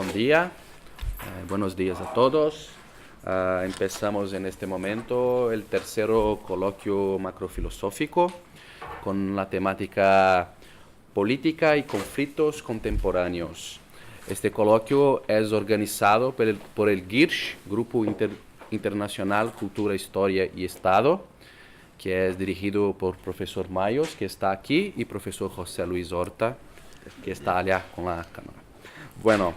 buen día. Buenos días a todos. Empezamos en este momento el tercero coloquio macrofilosófico con la temática política y conflictos contemporáneos. Este coloquio es organizado por el GIRSH, Grupo Internacional Cultura, Historia y Estado, que es dirigido por profesor Mayos, que está aquí, y profesor José Luis Horta, que está allá con la cámara. Bueno,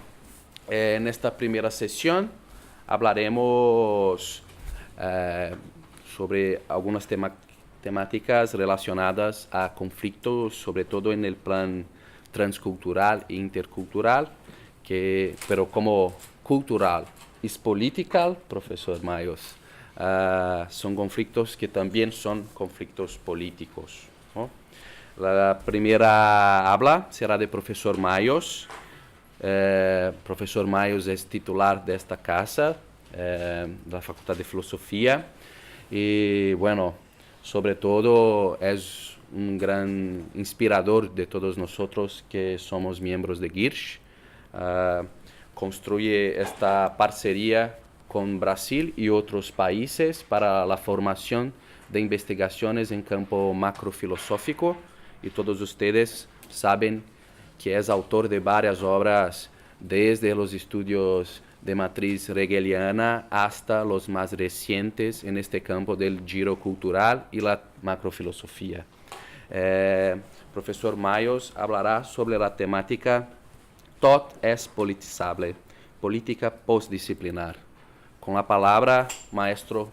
en esta primera sesión hablaremos sobre algunas temáticas relacionadas a conflictos, sobre todo en el plan transcultural e intercultural, pero como cultural y political, profesor Mayos, son conflictos que también son conflictos políticos, ¿no? La primera habla será de profesor Mayos. Profesor Mayos es titular de esta casa, de la Facultad de Filosofía, y bueno, sobre todo es un gran inspirador de todos nosotros que somos miembros de GIRSH. Construye esta parcería con Brasil y otros países para la formación de investigaciones en campo macrofilosófico, y todos ustedes saben que es autor de varias obras desde los estudios de matriz hegeliana hasta los más recientes en este campo del giro cultural y la macrofilosofía. Profesor Mayos hablará sobre la temática Tot es politizable, política postdisciplinar. Con la palabra, maestro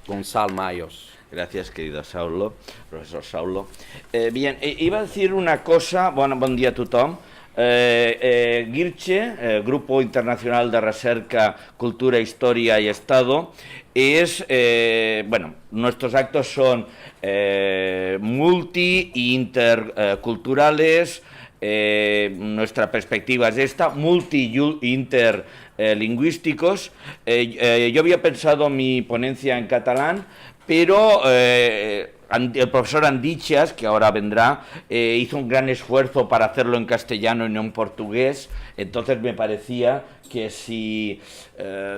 Gonzalo Mayos. Gracias, querido Saulo, profesor Saulo. Bien, iba a decir una cosa, bon dia a tothom. GIRSH, Grupo Internacional de Recerca, Cultura, Historia y Estado, es, bueno, nuestros actos son multi e interculturales. Nuestra perspectiva es esta, multi-interlingüísticos. Yo había pensado mi ponencia en catalán, pero el profesor Andichas, que ahora vendrá, hizo un gran esfuerzo para hacerlo en castellano y no en portugués. Entonces me parecía que si,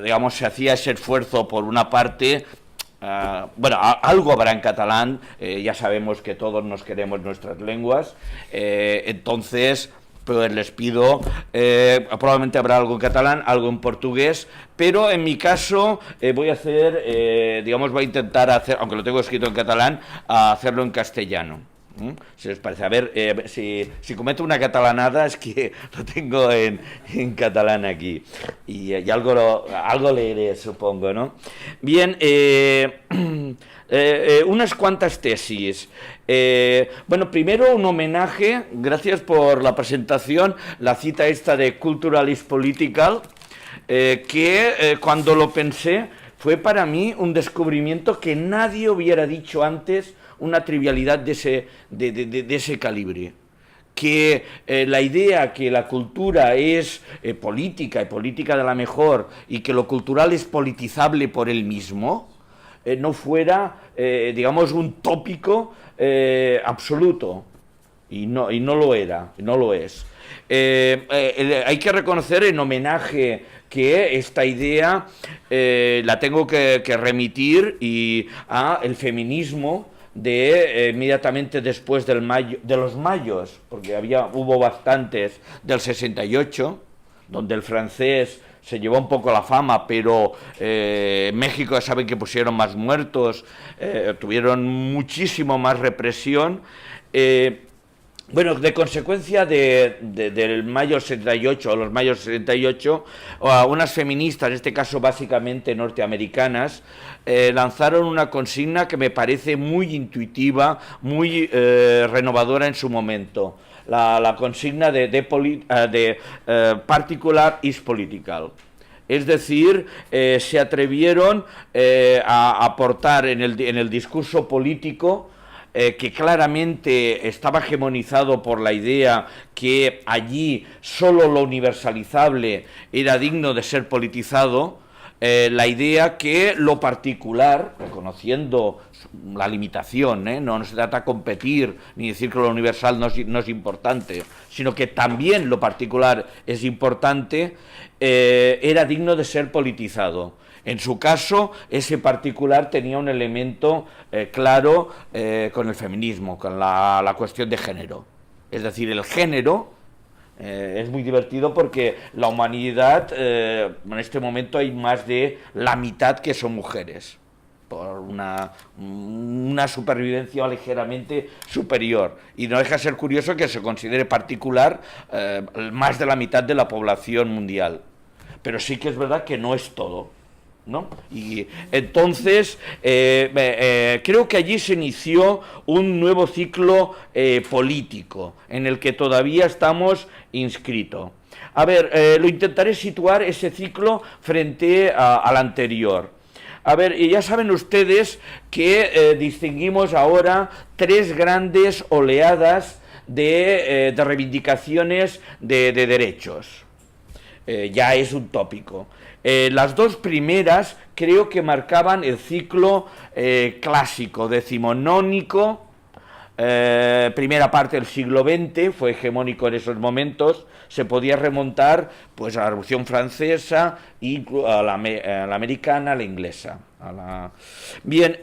digamos, se hacía ese esfuerzo por una parte, bueno, algo habrá en catalán, ya sabemos que todos nos queremos nuestras lenguas, entonces pues les pido, probablemente habrá algo en catalán, algo en portugués, pero en mi caso voy a hacer, digamos, voy a intentar hacer, aunque lo tengo escrito en catalán, hacerlo en castellano. Si les parece, a ver, si cometo una catalanada es que lo tengo en catalán aquí y algo leeré, supongo, ¿no? Bien, unas cuantas tesis. Bueno, primero un homenaje, gracias por la presentación, la cita esta de Cultural is Political, que cuando lo pensé fue para mí un descubrimiento que nadie hubiera dicho antes, una trivialidad de ese calibre, que la idea que la cultura es política y política de la mejor y que lo cultural es politizable por él mismo, no fuera, digamos, un tópico absoluto, y no lo era, no lo es. Hay que reconocer en homenaje que esta idea la tengo que remitir a el feminismo de inmediatamente después de los mayos, porque hubo bastantes del 68, donde el francés se llevó un poco la fama, pero en México ya saben que pusieron más muertos, tuvieron muchísimo más represión. Bueno, de consecuencia del mayo 78, o los mayos 78, unas feministas, en este caso básicamente norteamericanas, lanzaron una consigna que me parece muy intuitiva, muy renovadora en su momento. La consigna de particular is political. Es decir, se atrevieron a aportar en el discurso político, que claramente estaba hegemonizado por la idea que allí solo lo universalizable era digno de ser politizado, la idea que lo particular, reconociendo la limitación, no se trata de competir ni decir que lo universal no es importante, sino que también lo particular es importante, era digno de ser politizado. En su caso, ese particular tenía un elemento claro con el feminismo, con la cuestión de género. Es decir, el género es muy divertido porque la humanidad, en este momento hay más de la mitad que son mujeres, por una supervivencia ligeramente superior. Y no deja de ser curioso que se considere particular más de la mitad de la población mundial. Pero sí que es verdad que no es todo, ¿no? Y entonces creo que allí se inició un nuevo ciclo político en el que todavía estamos inscritos. A ver, lo intentaré situar ese ciclo frente al anterior. A ver, ya saben ustedes que distinguimos ahora tres grandes oleadas de reivindicaciones de derechos. Ya es un tópico. Las dos primeras creo que marcaban el ciclo clásico, decimonónico, primera parte del siglo XX, fue hegemónico en esos momentos, se podía remontar pues a la Revolución Francesa y a la americana, a la inglesa. Bien,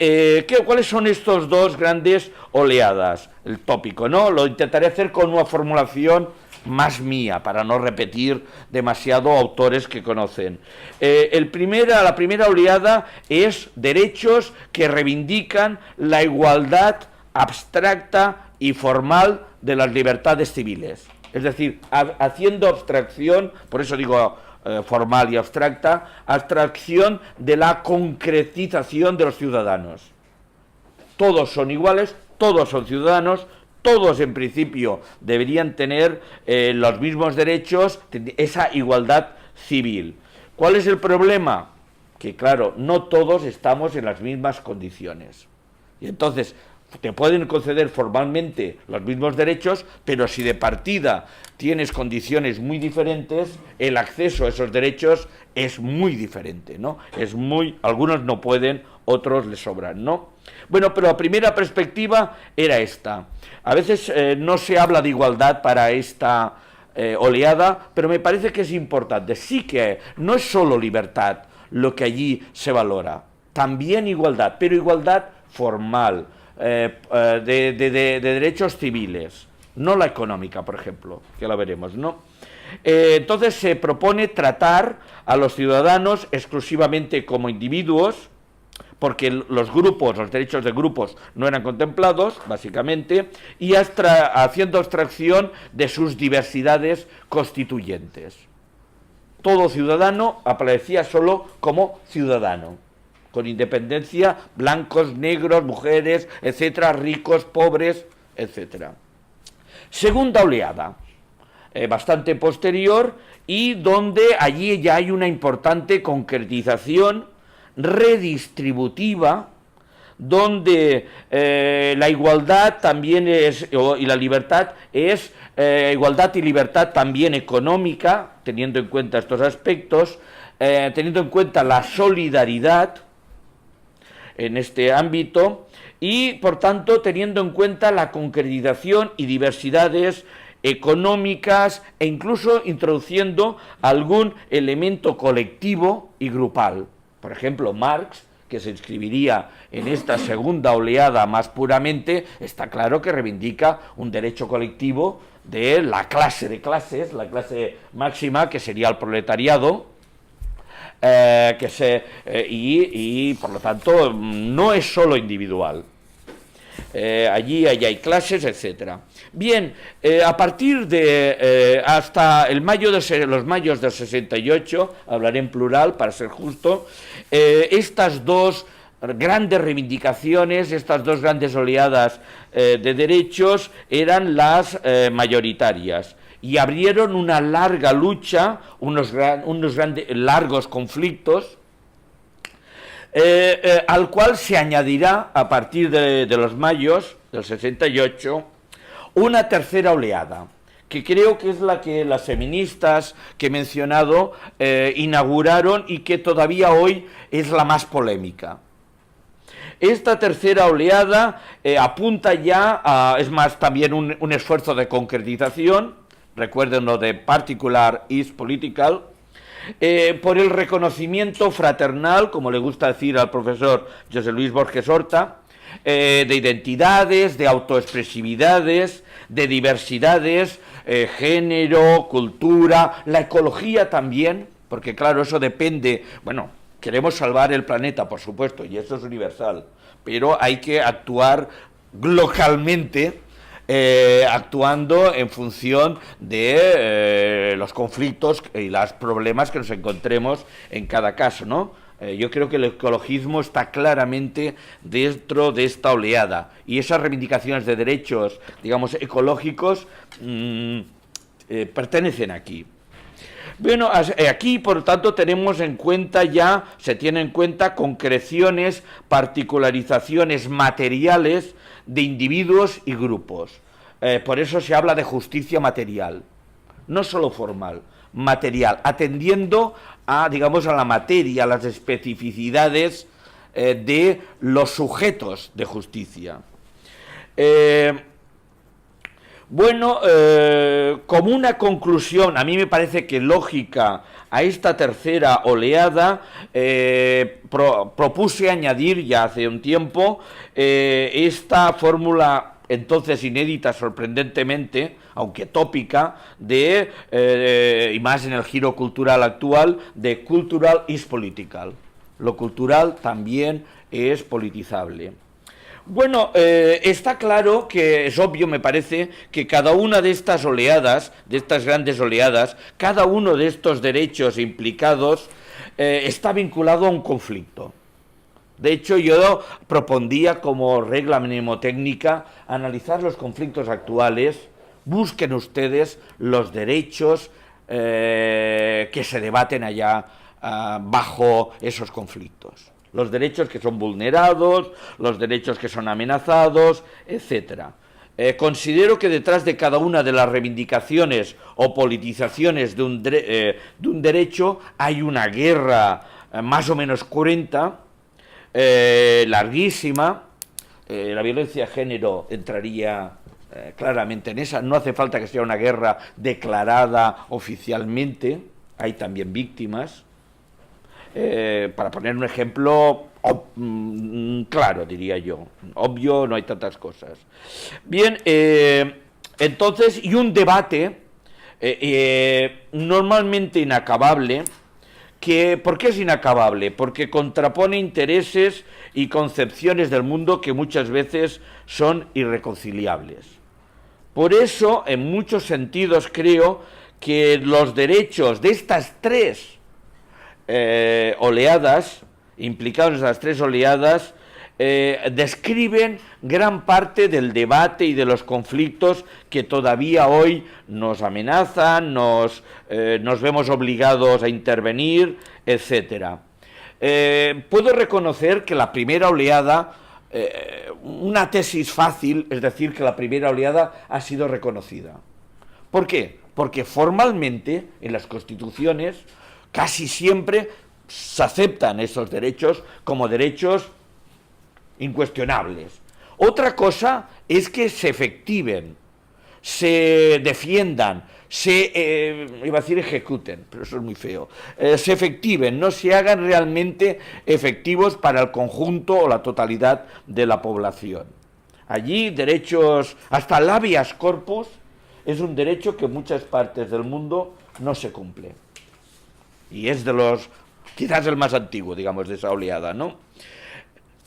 ¿cuáles son estos dos grandes oleadas? El tópico, ¿no? Lo intentaré hacer con una formulación más mía, para no repetir demasiado autores que conocen. La primera oleada es derechos que reivindican la igualdad abstracta y formal de las libertades civiles. Es decir, haciendo abstracción, por eso digo formal y abstracta, abstracción de la concretización de los ciudadanos. Todos son iguales, todos son ciudadanos, todos en principio deberían tener los mismos derechos, esa igualdad civil. ¿Cuál es el problema? Que claro, no todos estamos en las mismas condiciones. Y entonces te pueden conceder formalmente los mismos derechos, pero si de partida tienes condiciones muy diferentes, el acceso a esos derechos es muy diferente, ¿no? Algunos no pueden, otros les sobran, ¿no? Bueno, pero la primera perspectiva era esta. A veces no se habla de igualdad para esta oleada, pero me parece que es importante. Sí que no es solo libertad lo que allí se valora, también igualdad, pero igualdad formal, de derechos civiles, no la económica, por ejemplo, que la veremos, ¿no? Entonces se propone tratar a los ciudadanos exclusivamente como individuos, porque los derechos de grupos no eran contemplados, básicamente, y haciendo abstracción de sus diversidades constituyentes. Todo ciudadano aparecía solo como ciudadano, con independencia, blancos, negros, mujeres, etcétera, ricos, pobres, etcétera. Segunda oleada, bastante posterior, y donde allí ya hay una importante concretización redistributiva, donde la igualdad también y la libertad es igualdad y libertad también económica, teniendo en cuenta estos aspectos, teniendo en cuenta la solidaridad en este ámbito y, por tanto, teniendo en cuenta la concretización y diversidades económicas e incluso introduciendo algún elemento colectivo y grupal. Por ejemplo, Marx, que se inscribiría en esta segunda oleada más puramente, está claro que reivindica un derecho colectivo de la clase de clases, la clase máxima, que sería el proletariado, y por lo tanto no es solo individual. Allí hay clases, etcétera. Bien, a partir de hasta los mayos del 68, hablaré en plural para ser justo, estas dos grandes reivindicaciones, estas dos grandes oleadas de derechos eran las mayoritarias y abrieron una larga lucha, unos largos conflictos, al cual se añadirá a partir de los mayos del 68 una tercera oleada, que creo que es la que las feministas que he mencionado inauguraron y que todavía hoy es la más polémica. Esta tercera oleada apunta ya a, es más, también un esfuerzo de concretización, recuerden lo de particular is political, por el reconocimiento fraternal, como le gusta decir al profesor José Luis Borges Horta, de identidades, de autoexpresividades, de diversidades, género, cultura, la ecología también, porque claro, eso depende, bueno, queremos salvar el planeta, por supuesto, y eso es universal, pero hay que actuar localmente, actuando en función de los conflictos y los problemas que nos encontremos en cada caso, ¿no? Yo creo que el ecologismo está claramente dentro de esta oleada y esas reivindicaciones de derechos, digamos, ecológicos pertenecen aquí. Bueno, aquí por tanto tenemos en cuenta ya, se tienen en cuenta concreciones, particularizaciones materiales de individuos y grupos. Por eso se habla de justicia material, no solo formal, material, atendiendo a, digamos, a la materia, a las especificidades de los sujetos de justicia. Bueno, como una conclusión, a mí me parece que lógica a esta tercera oleada, propuse añadir ya hace un tiempo esta fórmula entonces inédita, sorprendentemente, aunque tópica, y más en el giro cultural actual, de cultural is political. Lo cultural también es politizable. Bueno, está claro que es obvio, me parece, que cada una de estas oleadas, de estas grandes oleadas, cada uno de estos derechos implicados está vinculado a un conflicto. De hecho, yo propondría como regla mnemotécnica analizar los conflictos actuales, busquen ustedes los derechos que se debaten allá bajo esos conflictos. Los derechos que son vulnerados, los derechos que son amenazados, etc. Considero que detrás de cada una de las reivindicaciones o politizaciones de un derecho hay una guerra más o menos cruenta, larguísima. La violencia de género entraría claramente en esa. No hace falta que sea una guerra declarada oficialmente, hay también víctimas. Para poner un ejemplo claro, diría yo, obvio, no hay tantas cosas. Bien, entonces, y un debate normalmente inacabable, ¿por qué es inacabable? Porque contrapone intereses y concepciones del mundo que muchas veces son irreconciliables. Por eso, en muchos sentidos, creo que los derechos de estas tres oleadas, implicados en esas tres oleadas, describen gran parte del debate y de los conflictos que todavía hoy nos amenazan, nos vemos obligados a intervenir, etc. Puedo reconocer que la primera oleada, una tesis fácil, es decir, que la primera oleada ha sido reconocida. ¿Por qué? Porque formalmente en las constituciones casi siempre se aceptan esos derechos como derechos incuestionables. Otra cosa es que se efectiven, se defiendan, iba a decir ejecuten, pero eso es muy feo, se efectiven, no se hagan realmente efectivos para el conjunto o la totalidad de la población. Allí derechos, hasta el habeas corpus, es un derecho que en muchas partes del mundo no se cumple. Y es de los, quizás el más antiguo, digamos, de esa oleada, ¿no?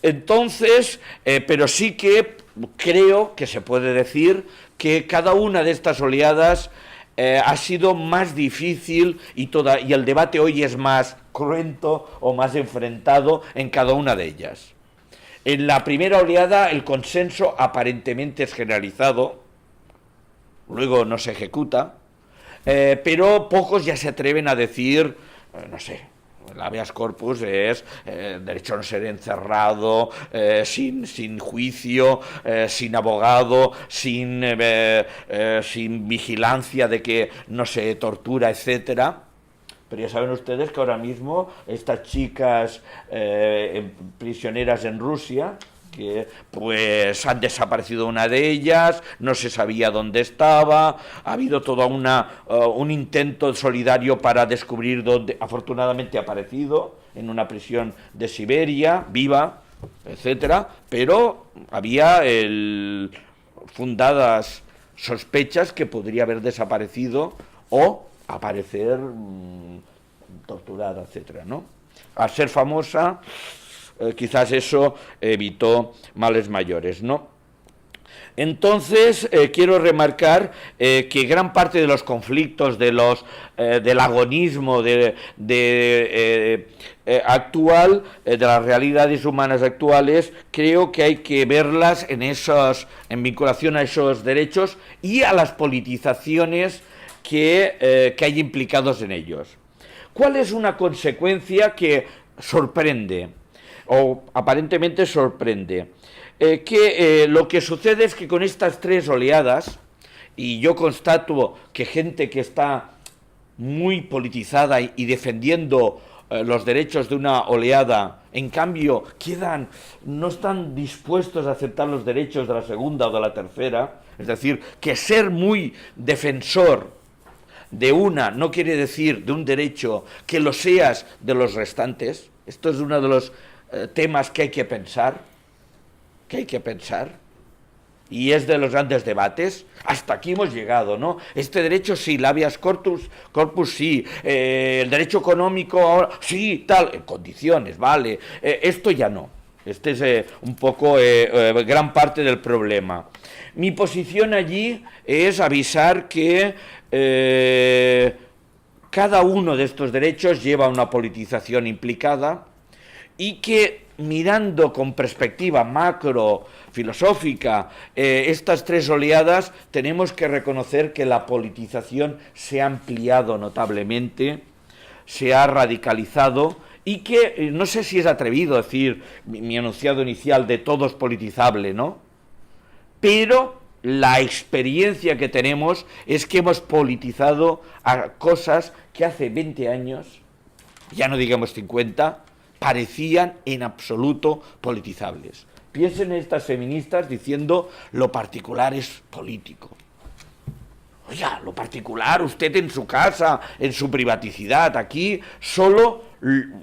Entonces, pero sí que creo que se puede decir que cada una de estas oleadas ha sido más difícil y el debate hoy es más cruento o más enfrentado en cada una de ellas. En la primera oleada el consenso aparentemente es generalizado, luego no se ejecuta, pero pocos ya se atreven a decir, no sé, El habeas corpus es derecho a no ser encerrado, sin juicio, sin abogado, sin vigilancia de que no se tortura, etcétera. Pero ya saben ustedes que ahora mismo estas chicas prisioneras en Rusia, que pues han desaparecido una de ellas, no se sabía dónde estaba, ha habido todo un intento solidario para descubrir dónde afortunadamente ha aparecido, en una prisión de Siberia, viva, etcétera, pero había fundadas sospechas que podría haber desaparecido o aparecer torturada, etcétera, ¿no? Al ser famosa, quizás eso evitó males mayores, ¿no? Entonces, quiero remarcar que gran parte de los conflictos, del agonismo actual, de las realidades humanas actuales, creo que hay que verlas en vinculación a esos derechos y a las politizaciones que hay implicados en ellos. ¿Cuál es una consecuencia que sorprende, o aparentemente sorprende? Lo que sucede es que con estas tres oleadas, y yo constato que gente que está muy politizada y defendiendo los derechos de una oleada, en cambio no están dispuestos a aceptar los derechos de la segunda o de la tercera, es decir, que ser muy defensor de una no quiere decir de un derecho que lo seas de los restantes. Esto es uno de los temas que hay que pensar, y es de los grandes debates. Hasta aquí hemos llegado, ¿no? Este derecho sí, el habeas corpus sí, el derecho económico ahora sí, tal, en condiciones, vale, esto ya no. Este es un poco gran parte del problema. Mi posición allí es avisar que cada uno de estos derechos lleva una politización implicada y que mirando con perspectiva macro, filosófica, estas tres oleadas, tenemos que reconocer que la politización se ha ampliado notablemente, se ha radicalizado y que, no sé si es atrevido decir mi enunciado inicial de todo es politizable, ¿no? Pero la experiencia que tenemos es que hemos politizado a cosas que hace 20 años, ya no digamos 50, parecían en absoluto politizables. Piensen en estas feministas diciendo lo particular es político. Oiga, lo particular, usted en su casa, en su privaticidad, aquí solo,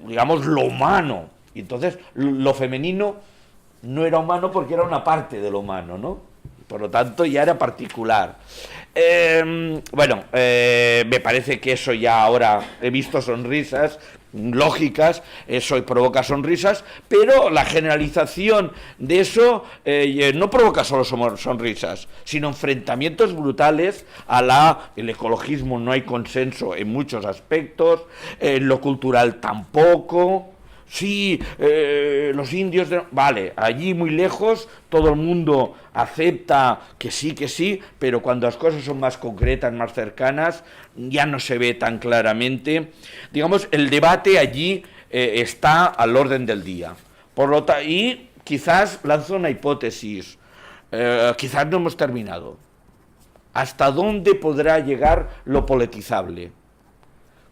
digamos, lo humano. Y entonces lo femenino no era humano porque era una parte de lo humano, ¿no? Por lo tanto, ya era particular. Me parece que eso ya ahora he visto sonrisas lógicas, eso provoca sonrisas, pero la generalización de eso no provoca solo sonrisas, sino enfrentamientos brutales el ecologismo. No hay consenso en muchos aspectos, en lo cultural tampoco. Sí, los indios, vale, allí muy lejos todo el mundo acepta que sí, pero cuando las cosas son más concretas, más cercanas, ya no se ve tan claramente. Digamos, el debate allí está al orden del día. Y quizás lanzo una hipótesis, quizás no hemos terminado. ¿Hasta dónde podrá llegar lo politizable?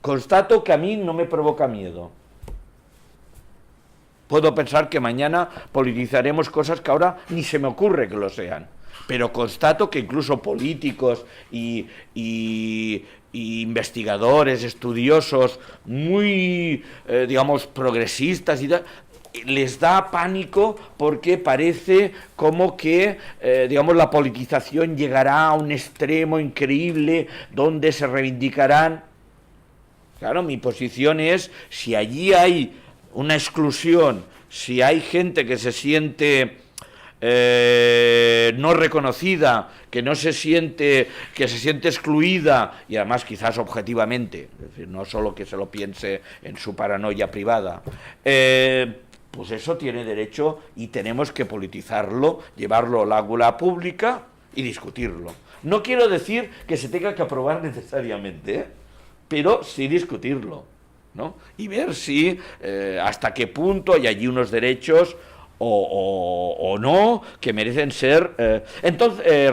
Constato que a mí no me provoca miedo. Puedo pensar que mañana politizaremos cosas que ahora ni se me ocurre que lo sean. Pero constato que incluso políticos y investigadores, estudiosos, muy, progresistas y tal, les da pánico porque parece como que, la politización llegará a un extremo increíble donde se reivindicarán. Claro, mi posición es, si allí hay una exclusión, si hay gente que se siente no reconocida, que se siente excluida, y además quizás objetivamente, es decir, no solo que se lo piense en su paranoia privada, pues eso tiene derecho y tenemos que politizarlo, llevarlo al aula pública y discutirlo. No quiero decir que se tenga que aprobar necesariamente, pero sí discutirlo. ¿no? Y ver si hasta qué punto hay allí unos derechos o no, que merecen ser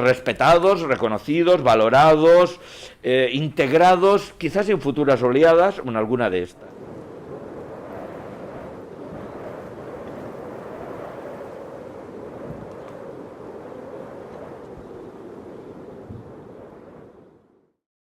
respetados, reconocidos, valorados, integrados, quizás en futuras oleadas, en alguna de estas.